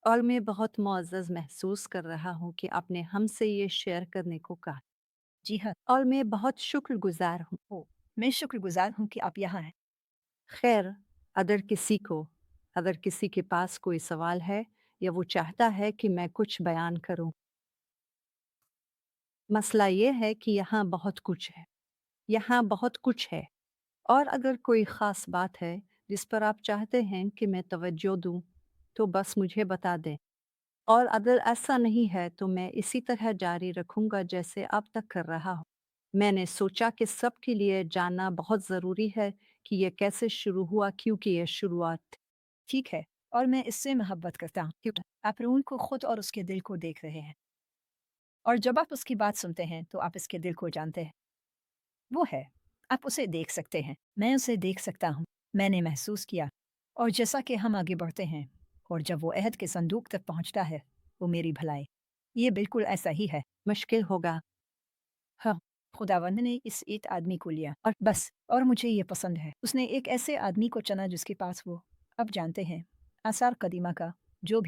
और मैं बहुत मुअज़्ज़ज़ महसूस कर रहा हूँ कि आपने हमसे ये शेयर करने को कहा जी हाँ। और मैं बहुत शुक्रगुज़ार हूँ। ओह! मैं शुक्रगुज़ार हूँ कि आप यहाँ हैं। ख़ैर, अगर किसी को अगर किसी के पास कोई सवाल है या वो चाहता है कि मैं कुछ बयान करूँ, मसला ये है कि यहाँ बहुत कुछ है। यहाँ बहुत कुछ है और अगर कोई ख़ास बात है जिस पर आप चाहते हैं कि मैं तवज्जो दूँ, तो बस मुझे बता दें। और अगर ऐसा नहीं है तो मैं इसी तरह जारी रखूंगा जैसे अब तक कर रहा हूँ। मैंने सोचा कि सबके लिए जानना बहुत ज़रूरी है कि ये कैसे शुरू हुआ क्योंकि ये शुरुआत थी। ठीक है, और मैं इससे मोहब्बत करता हूँ क्योंकि आप रून को खुद और उसके दिल को देख रहे हैं, और जब आप उसकी बात सुनते हैं तो आप इसके दिल को जानते हैं। वो है, आप उसे देख सकते हैं, मैं उसे देख सकता हूँ। मैंने महसूस किया, और जैसा कि हम आगे बढ़ते हैं और जब वो अहद के संदूक तक पहुँचता है, वो मेरी भलाई। ये बिल्कुल ऐसा ही है। मुश्किल होगा। हाँ, खुदावंद ने इस एक आदमी को लिया और बस, और मुझे ये पसंद है। उसने एक ऐसे आदमी को चुना जिसके पास वो, अब जानते हैं, आसार कदीमा का जो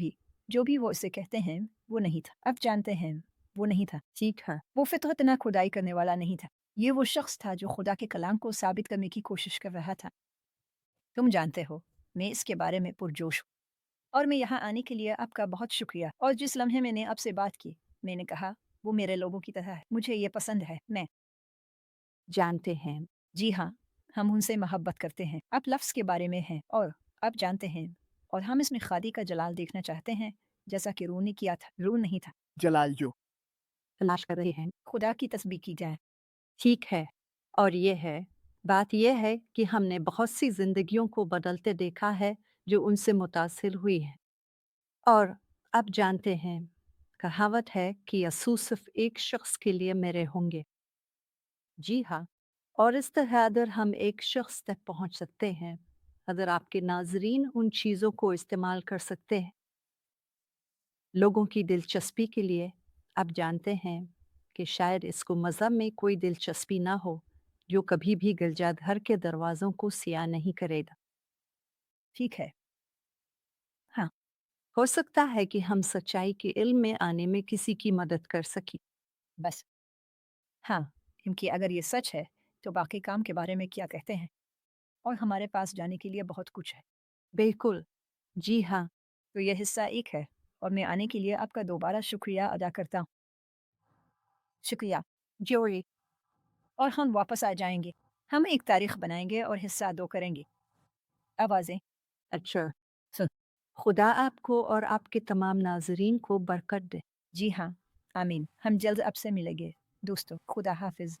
भी वो इसे कहते हैं, वो नहीं था। अब जानते हैं, वो नहीं था। ठीक है। वो फितरत ना खुदाई करने वाला नहीं था। ये वो शख्स था जो खुदा के कलाम को साबित करने की कोशिश कर रहा था। तुम जानते हो, मैं इसके बारे में पुरजोश हूँ, और मैं यहाँ आने के लिए आपका बहुत शुक्रिया। और जिस लम्हे मैंने आपसे बात की, मैंने कहा, वो मेरे लोगों की तरह है। मुझे ये पसंद है। मैं जानते हैं। जी हाँ, हम उनसे मोहब्बत करते हैं। आप लफ्ज़ के बारे में हैं, और आप जानते हैं, और हम इसमें खादी का जलाल देखना चाहते हैं, जैसा कि रू ने किया था। रू नहीं था। जलाल जो तलाश कर रहे हैं। खुदा की तस्बीह की जाए। ठीक है। और ये है, बात ये है कि हमने बहुत सी जिंदगियों को बदलते देखा है जो उनसे मुतासिर हुई है। और अब जानते हैं, कहावत है कि यसू सिर्फ एक शख्स के लिए मेरे होंगे। जी हाँ, और इस तरह अगर हम एक शख्स तक पहुंच सकते हैं, अगर आपके नाज़रीन उन चीज़ों को इस्तेमाल कर सकते हैं, लोगों की दिलचस्पी के लिए, आप जानते हैं कि शायद इसको मज़हब में कोई दिलचस्पी ना हो, जो कभी भी गिरजाघर के दरवाज़ों को सिया नहीं करेगा। ठीक है। हाँ, हो सकता है कि हम सच्चाई के इल्म में आने में किसी की मदद कर सकें। बस। हाँ, क्योंकि अगर ये सच है, तो बाकी काम के बारे में क्या कहते हैं? और हमारे पास जाने के लिए बहुत कुछ है। बिल्कुल। जी हाँ। तो यह हिस्सा एक है, और मैं आने के लिए आपका दोबारा शुक्रिया अदा करता हूँ। शुक्रिया। जोरी। और हम वापस आ जाएँगे। हम एक तारीख बनाएँगे और हिस्सा 2 करेंगे। आवाज़ें। अच्छा। सुन। खुदा आपको और आपके तमाम नाज़रीन को बरकत दे। जी हाँ, आमीन। हम जल्द आपसे मिलेंगे। दोस्तों, खुदा हाफ़िज़।